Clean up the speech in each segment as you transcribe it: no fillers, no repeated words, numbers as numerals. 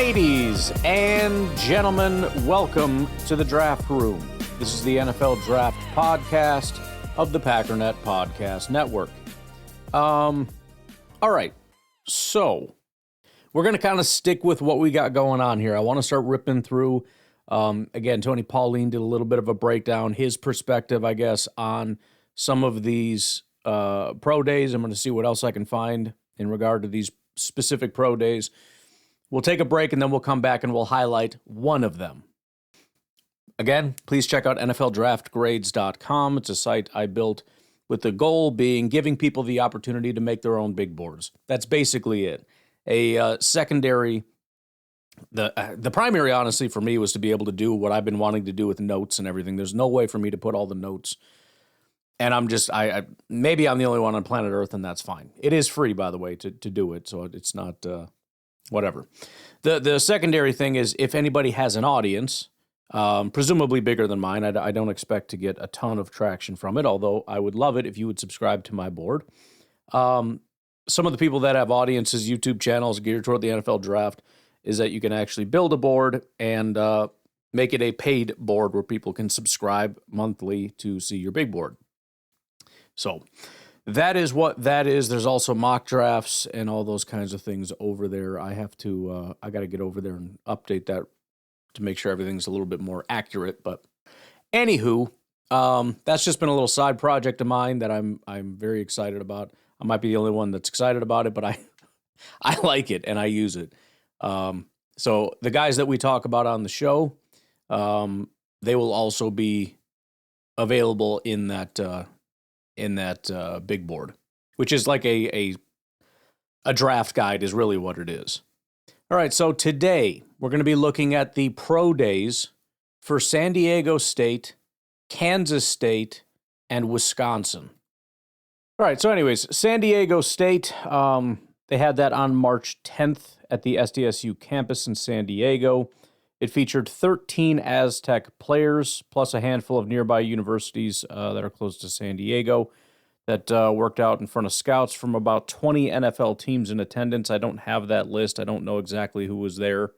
Ladies and gentlemen, welcome to the Draft Room. This is the NFL Draft Podcast of the Packernet Podcast Network. All right, so we're going to kind of stick with what we got going on here. I want to start ripping through, again, Tony Pauline did a little bit of a breakdown, his perspective, I guess, on some of these pro days. I'm going to see what else I can find in regard to these specific pro days. We'll take a break, and then we'll come back and we'll highlight one of them. Again, please check out NFLDraftGrades.com. It's a site I built with the goal being giving people the opportunity to make their own big boards. That's basically it. A secondary, the primary, honestly, for me was to be able to do what I've been wanting to do with notes and everything. There's no way for me to put all the notes. And I'm just, maybe I'm the only one on planet Earth, and that's fine. It is free, by the way, to do it, so it's not... whatever. The secondary thing is if anybody has an audience, presumably bigger than mine, I don't expect to get a ton of traction from it, although I would love it if you would subscribe to my board. Some of the people that have audiences, YouTube channels geared toward the NFL draft, is that you can actually build a board and make it a paid board where people can subscribe monthly to see your big board. So that is what that is. There's also mock drafts and all those kinds of things over there. I got to get over there and update that to make sure everything's a little bit more accurate. But anywho, that's just been a little side project of mine that I'm very excited about. I might be the only one that's excited about it, but I like it and I use it. So the guys that we talk about on the show, they will also be available in that big board, which is like a draft guide is really what it is. All right, so today we're going to be looking at the pro days for San Diego State, Kansas State, and Wisconsin. All right, so anyways, San Diego State, they had that on March 10th at the SDSU campus in San Diego. It featured 13 Aztec players, plus a handful of nearby universities that are close to San Diego that worked out in front of scouts from about 20 NFL teams in attendance. I don't have that list. I don't know exactly who was there.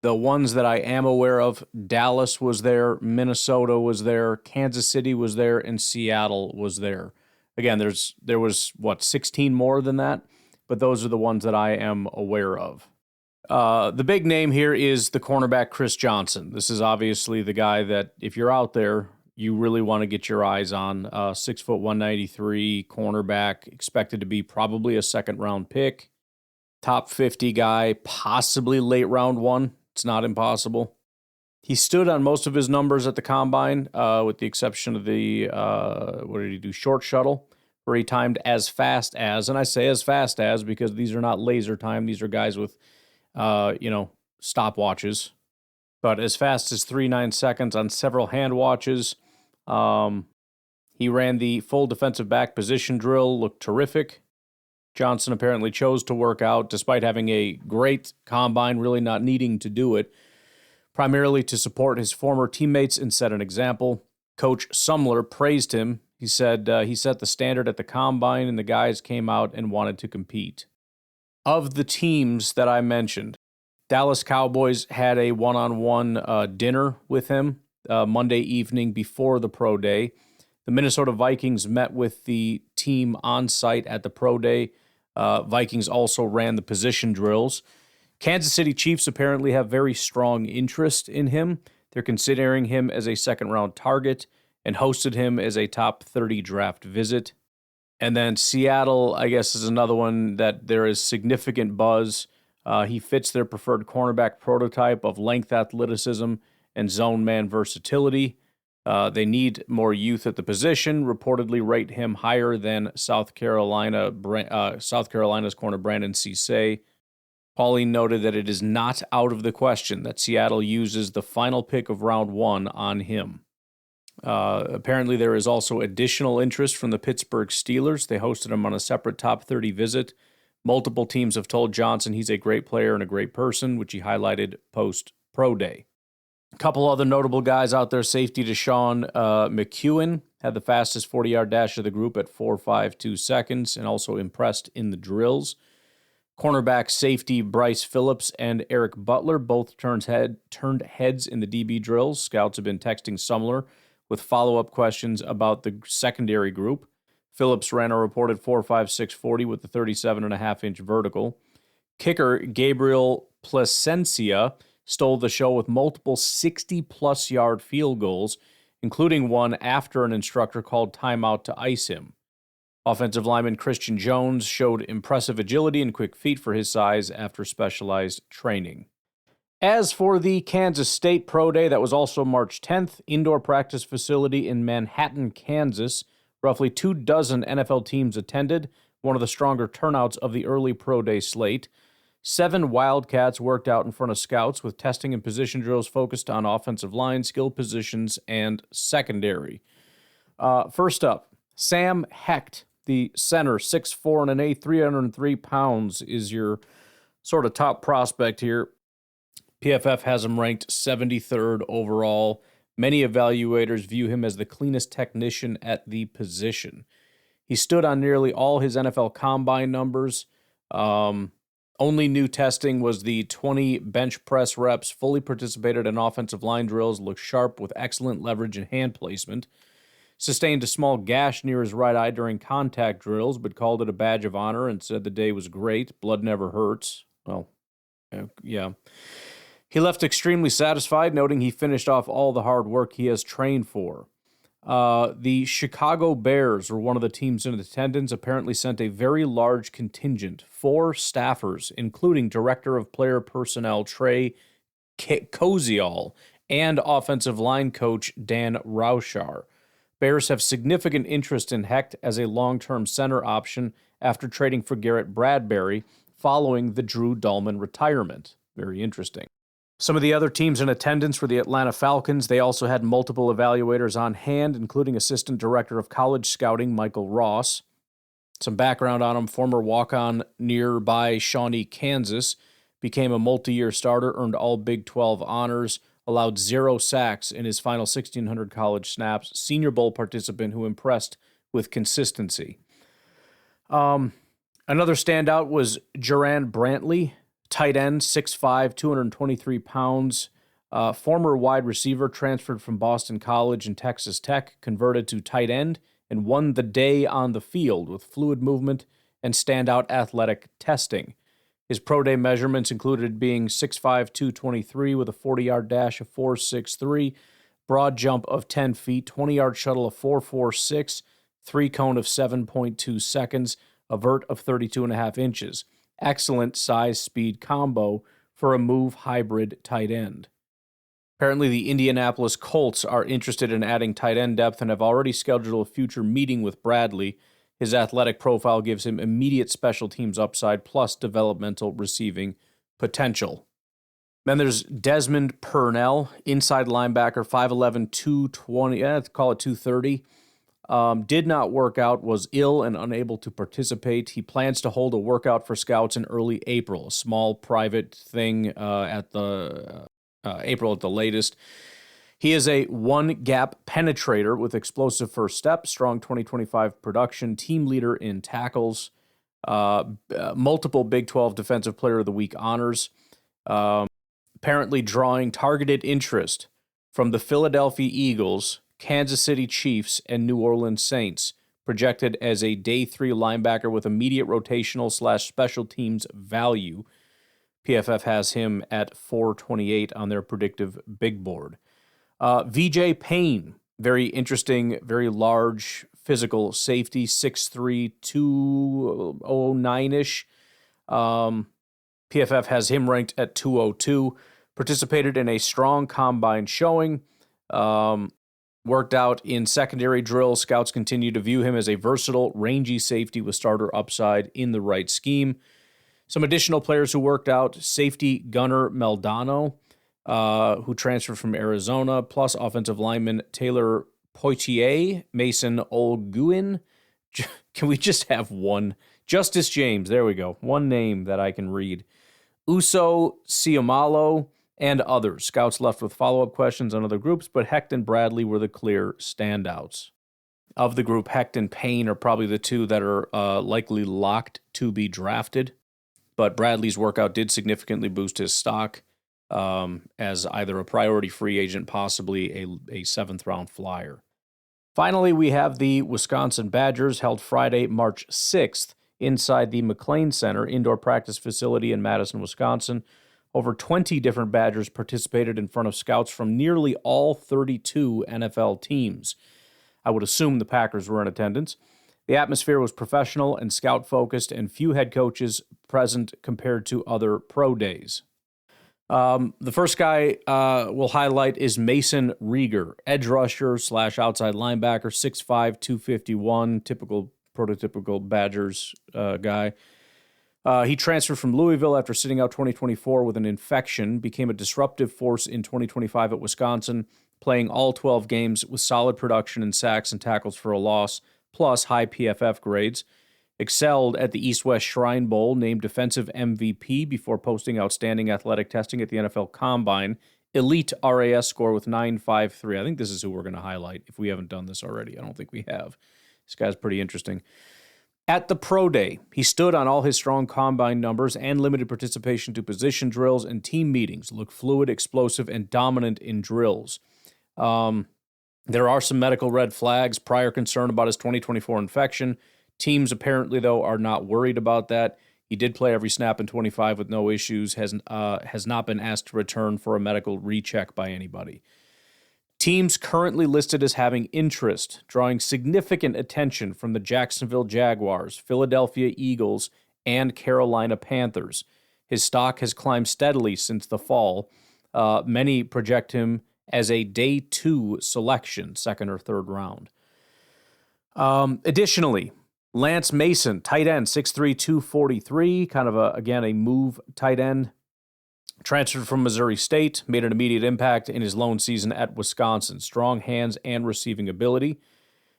The ones that I am aware of, Dallas was there, Minnesota was there, Kansas City was there, and Seattle was there. Again, there was, 16 more than that? But those are the ones that I am aware of. The big name here is the cornerback Chris Johnson. This is obviously the guy that, if you're out there, you really want to get your eyes on. 6 foot 193 cornerback, expected to be probably a second-round pick. Top 50 guy, possibly late round one. It's not impossible. He stood on most of his numbers at the combine, with the exception of the, short shuttle, where he timed as fast as, and I say as fast as because these are not laser time. These are guys with stopwatches, but as fast as 3.9 seconds on several hand watches. He ran the full defensive back position drill, looked terrific. Johnson apparently chose to work out despite having a great combine, really not needing to do it, primarily to support his former teammates and set an example. Coach Sumler praised him. He said he set the standard at the combine and the guys came out and wanted to compete. Of the teams that I mentioned, Dallas Cowboys had a one-on-one dinner with him Monday evening before the pro day. The Minnesota Vikings met with the team on site at the pro day. Vikings also ran the position drills. Kansas City Chiefs apparently have very strong interest in him. They're considering him as a second-round target and hosted him as a top 30 draft visit. And then Seattle, I guess, is another one that there is significant buzz. He fits their preferred cornerback prototype of length, athleticism, and zone man versatility. They need more youth at the position. Reportedly rate him higher than South Carolina's corner Brandon Cisse. Pauline noted that it is not out of the question that Seattle uses the final pick of round one on him. Apparently, there is also additional interest from the Pittsburgh Steelers. They hosted him on a separate top 30 visit. Multiple teams have told Johnson he's a great player and a great person, which he highlighted post-pro day. A couple other notable guys out there. Safety Deshaun McEwen had the fastest 40-yard dash of the group at 4.52 seconds and also impressed in the drills. Cornerback safety Bryce Phillips and Eric Butler both turned heads in the DB drills. Scouts have been texting Sumler with follow-up questions about the secondary group. Phillips ran a reported 4.56 40 with the 37.5-inch vertical. Kicker Gabriel Placencia stole the show with multiple 60-plus yard field goals, including one after an instructor called timeout to ice him. Offensive lineman Christian Jones showed impressive agility and quick feet for his size after specialized training. As for the Kansas State Pro Day, that was also March 10th, indoor practice facility in Manhattan, Kansas. Roughly 24 NFL teams attended, one of the stronger turnouts of the early Pro Day slate. 7 Wildcats worked out in front of scouts with testing and position drills focused on offensive line, skill positions, and secondary. First up, Sam Hecht, the center, 6'4" and an eighth, 303 pounds, is your sort of top prospect here. PFF has him ranked 73rd overall. Many evaluators view him as the cleanest technician at the position. He stood on nearly all his NFL combine numbers. Only new testing was the 20 bench press reps, fully participated in offensive line drills, looked sharp with excellent leverage and hand placement. Sustained a small gash near his right eye during contact drills, but called it a badge of honor and said the day was great. Blood never hurts. Well, yeah. He left extremely satisfied, noting he finished off all the hard work he has trained for. The Chicago Bears were one of the teams in attendance, apparently sent a very large contingent, 4 staffers, including Director of Player Personnel Trey Koziol and offensive line coach Dan Rauschar. Bears have significant interest in Hecht as a long-term center option after trading for Garrett Bradbury following the Drew Dahlman retirement. Very interesting. Some of the other teams in attendance were the Atlanta Falcons. They also had multiple evaluators on hand, including Assistant Director of College Scouting Michael Ross. Some background on him: former walk-on nearby Shawnee, Kansas, became a multi-year starter, earned all Big 12 honors, allowed 0 sacks in his final 1,600 college snaps, Senior Bowl participant who impressed with consistency. Another standout was Jaran Brantley, tight end, 6'5", 223 pounds, former wide receiver, transferred from Boston College and Texas Tech, converted to tight end, and won the day on the field with fluid movement and standout athletic testing. His pro day measurements included being 6'5", 223 with a 40-yard dash of 4.63, broad jump of 10 feet, 20-yard shuttle of 4.46, 3-cone of 7.2 seconds, a vert of 32.5 inches. Excellent size-speed combo for a move hybrid tight end. Apparently, the Indianapolis Colts are interested in adding tight end depth and have already scheduled a future meeting with Bradley. His athletic profile gives him immediate special teams upside plus developmental receiving potential. Then there's Desmond Purnell, inside linebacker, 5'11", 220, call it 230. Did not work out, was ill and unable to participate. He plans to hold a workout for scouts in early April, a small private thing at the April at the latest. He is a one-gap penetrator with explosive first step, strong 2025 production, team leader in tackles, multiple Big 12 Defensive Player of the Week honors, apparently drawing targeted interest from the Philadelphia Eagles, Kansas City Chiefs, and New Orleans Saints, projected as a day 3 linebacker with immediate rotational/special teams value. PFF has him at 428 on their predictive big board. VJ Payne, very interesting, very large physical safety, 6'3", 209-ish. PFF has him ranked at 202. Participated in a strong combine showing. Worked out in secondary drills. Scouts continue to view him as a versatile, rangy safety with starter upside in the right scheme. Some additional players who worked out: safety Gunnar Meldano, who transferred from Arizona, plus offensive lineman Taylor Poitier, Mason Olguin. Can we just have one? Justice James, there we go. One name that I can read. Uso Siamalo, and others. Scouts left with follow-up questions on other groups, but Hecht and Bradley were the clear standouts. Of the group, Hecht and Payne are probably the two that are likely locked to be drafted. but Bradley's workout did significantly boost his stock as either a priority free agent, possibly a seventh-round flyer. Finally, we have the Wisconsin Badgers, held Friday, March 6th, inside the McLean Center indoor practice facility in Madison, Wisconsin. Over 20 different Badgers participated in front of scouts from nearly all 32 NFL teams. I would assume the Packers were in attendance. The atmosphere was professional and scout-focused, and few head coaches present compared to other pro days. The first guy we'll highlight is Mason Rieger, edge rusher / outside linebacker, 6'5", 251, prototypical Badgers guy. He transferred from Louisville after sitting out 2024 with an infection, became a disruptive force in 2025 at Wisconsin, playing all 12 games with solid production in sacks and tackles for a loss, plus high PFF grades. Excelled at the East-West Shrine Bowl, named defensive MVP before posting outstanding athletic testing at the NFL Combine. Elite RAS score with 9.53. I think this is who we're going to highlight if we haven't done this already. I don't think we have. This guy's pretty interesting. At the Pro Day, he stood on all his strong combine numbers and limited participation to position drills and team meetings. Looked fluid, explosive, and dominant in drills. There are some medical red flags, prior concern about his 2024 infection. Teams apparently, though, are not worried about that. He did play every snap in 25 with no issues, has not been asked to return for a medical recheck by anybody. Teams currently listed as having interest, drawing significant attention from the Jacksonville Jaguars, Philadelphia Eagles, and Carolina Panthers. His stock has climbed steadily since the fall. Many project him as a day 2 selection, second or third round. Additionally, Lance Mason, tight end, 6'3", 243, kind of a move tight end. Transferred from Missouri State, made an immediate impact in his lone season at Wisconsin. Strong hands and receiving ability.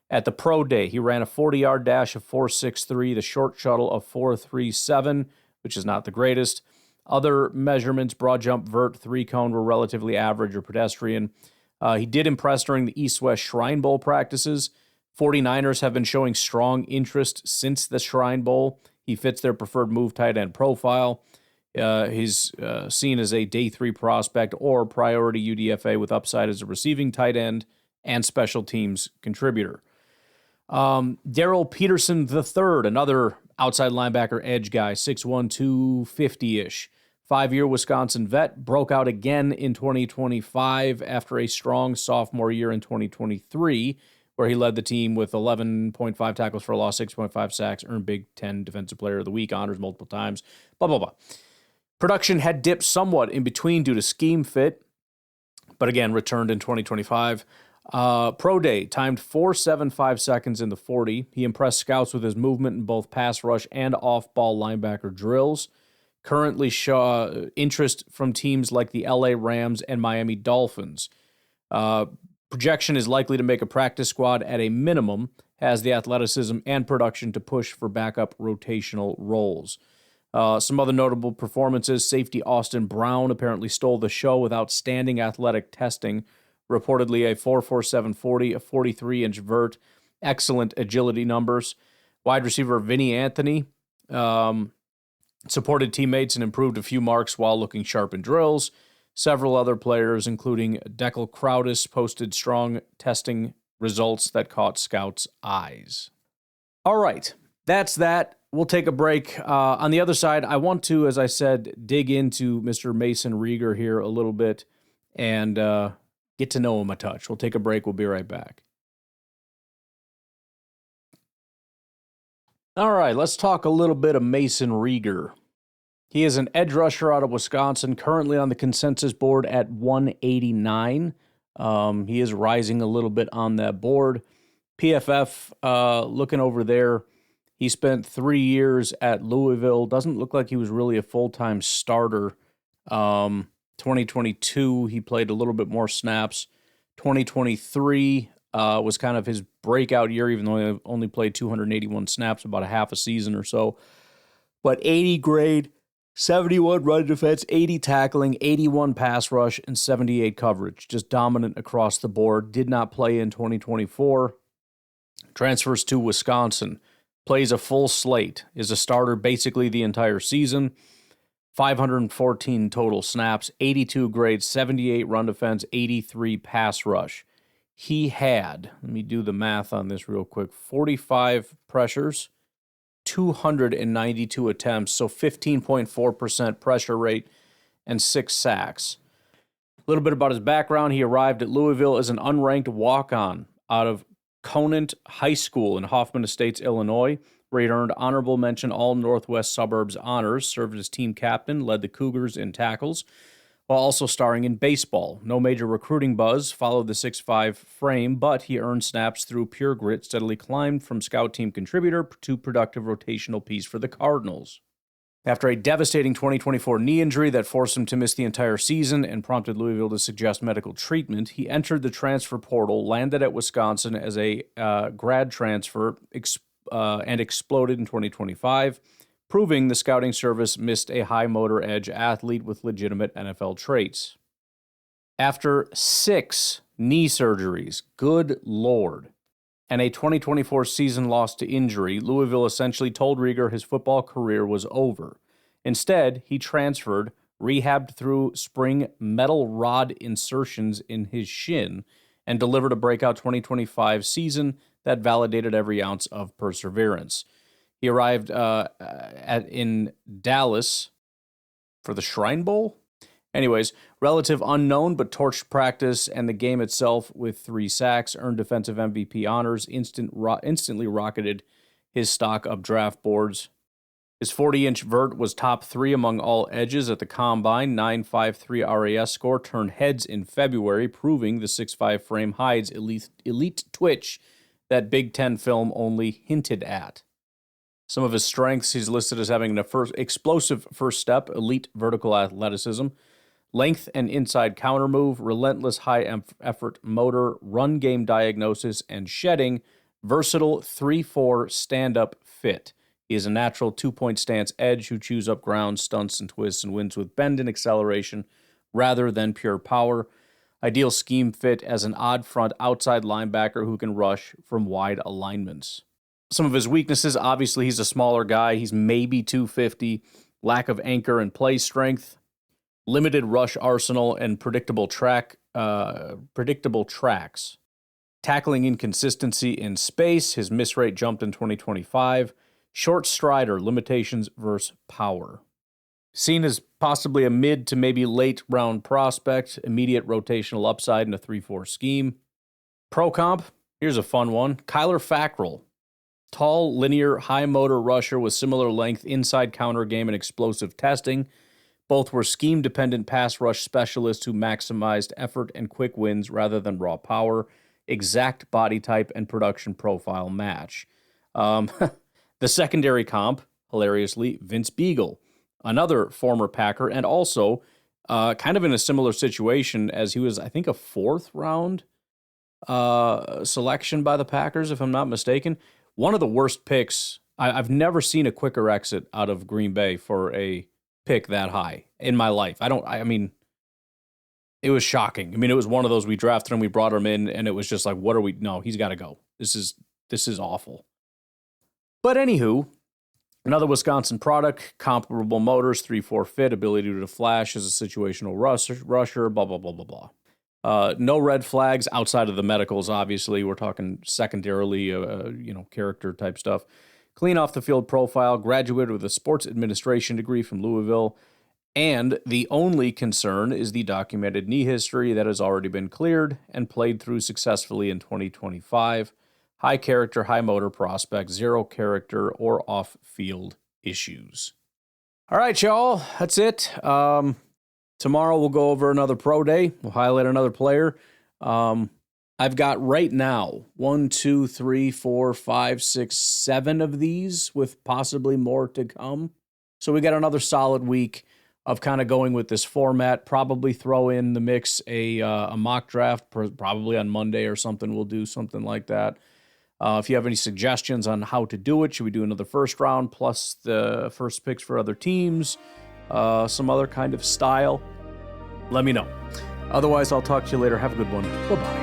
At the Pro Day, he ran a 40-yard dash of 4.63, the short shuttle of 4.37, which is not the greatest. Other measurements, broad jump, vert, 3-cone, were relatively average or pedestrian. He did impress during the East-West Shrine Bowl practices. 49ers have been showing strong interest since the Shrine Bowl. He fits their preferred move tight end profile. He's seen as a day 3 prospect or priority UDFA with upside as a receiving tight end and special teams contributor. Darrell Peterson III, another outside linebacker edge guy, 6'1", 250-ish. 5-year Wisconsin vet, broke out again in 2025 after a strong sophomore year in 2023, where he led the team with 11.5 tackles for a loss, 6.5 sacks, earned Big Ten Defensive Player of the Week honors multiple times, blah, blah, blah. Production had dipped somewhat in between due to scheme fit, but again, returned in 2025. Pro Day, timed 4.75 seconds in the 40. He impressed scouts with his movement in both pass rush and off-ball linebacker drills. Currently show interest from teams like the LA Rams and Miami Dolphins. Projection is likely to make a practice squad at a minimum, has the athleticism and production to push for backup rotational roles. Some other notable performances: safety Austin Brown apparently stole the show with outstanding athletic testing, reportedly a 4.47 40, a 43-inch vert, excellent agility numbers. Wide receiver Vinny Anthony supported teammates and improved a few marks while looking sharp in drills. Several other players, including Deckel Crowdis, posted strong testing results that caught scouts' eyes. All right, that's that. We'll take a break. On the other side, I want to, as I said, dig into Mr. Mason Rieger here a little bit and get to know him a touch. We'll take a break. We'll be right back. All right, let's talk a little bit of Mason Rieger. He is an edge rusher out of Wisconsin, currently on the consensus board at 189. He is rising a little bit on that board. PFF, looking over there, he spent 3 years at Louisville. Doesn't look like he was really a full-time starter. 2022, he played a little bit more snaps. 2023 was kind of his breakout year, even though he only played 281 snaps, about a half a season or so. But 80 grade, 71 run defense, 80 tackling, 81 pass rush, and 78 coverage. Just dominant across the board. Did not play in 2024. Transfers to Wisconsin. plays a full slate, is a starter basically the entire season. 514 total snaps, 82 grades, 78 run defense, 83 pass rush. He had, let me do the math on this real quick, 45 pressures, 292 attempts, so 15.4% pressure rate, and 6 sacks. A little bit about his background. He arrived at Louisville as an unranked walk-on out of Conant High School in Hoffman Estates, Illinois, where he earned honorable mention all Northwest Suburbs honors, served as team captain, led the Cougars in tackles, while also starring in baseball. No major recruiting buzz, followed the 6'5" frame, but he earned snaps through pure grit, steadily climbed from scout team contributor to productive rotational piece for the Cardinals. After a devastating 2024 knee injury that forced him to miss the entire season and prompted Louisville to suggest medical treatment, he entered the transfer portal, landed at Wisconsin as a grad transfer, and exploded in 2025, proving the scouting service missed a high motor edge athlete with legitimate NFL traits. After 6 knee surgeries, good Lord, and a 2024 season lost to injury, Louisville essentially told Rieger his football career was over. Instead, he transferred, rehabbed through spring metal rod insertions in his shin, and delivered a breakout 2025 season that validated every ounce of perseverance. He arrived in Dallas for the Shrine Bowl? Anyways, relative unknown, but torched practice and the game itself with 3 sacks, earned defensive MVP honors, instantly rocketed his stock up draft boards. His 40-inch vert was top 3 among all edges at the Combine. 9.53 RAS score turned heads in February, proving the 6'5" frame hides elite twitch that Big Ten film only hinted at. Some of his strengths, he's listed as having an explosive first step, elite vertical athleticism, length and inside counter move, relentless high-effort motor, run game diagnosis, and shedding, versatile 3-4 stand-up fit. He is a natural 2-point stance edge who chews up ground, stunts and twists, and wins with bend and acceleration rather than pure power. Ideal scheme fit as an odd front outside linebacker who can rush from wide alignments. Some of his weaknesses, obviously he's a smaller guy. He's maybe 250, lack of anchor and play strength, limited rush arsenal, and predictable tracks. Tackling inconsistency in space. His miss rate jumped in 2025. Short strider, limitations versus power. Seen as possibly a mid to maybe late round prospect, immediate rotational upside in a 3-4 scheme. Pro comp, here's a fun one. Kyler Fackrell. Tall, linear, high motor rusher with similar length, inside counter game, and explosive testing. Both were scheme-dependent pass rush specialists who maximized effort and quick wins rather than raw power. Exact body type and production profile match. The secondary comp, hilariously, Vince Beagle, another former Packer, and also kind of in a similar situation as he was, I think, a 4th-round selection by the Packers, if I'm not mistaken. One of the worst picks. I've never seen a quicker exit out of Green Bay for a pick that high in my life. I mean, it was shocking. I mean, it was one of those, we drafted him, we brought him in, and it was just like, no, he's got to go. This is awful. But anywho, another Wisconsin product, comparable motors, 3-4 fit, ability to flash as a situational rusher, blah, blah, blah, blah, blah. No red flags outside of the medicals, obviously. We're talking secondarily, character type stuff. Clean off the field profile, graduated with a sports administration degree from Louisville. And the only concern is the documented knee history that has already been cleared and played through successfully in 2025. High character, high motor prospect, 0 character or off-field issues. All right, y'all, that's it. Tomorrow we'll go over another pro day. We'll highlight another player. I've got right now 1, 2, 3, 4, 5, 6, 7 of these with possibly more to come. So we got another solid week of kind of going with this format. Probably throw in the mix a mock draft, probably on Monday or something. We'll do something like that. If you have any suggestions on how to do it, should we do another first round plus the first picks for other teams? Some other kind of style, let me know. Otherwise, I'll talk to you later. Have a good one. Bye-bye.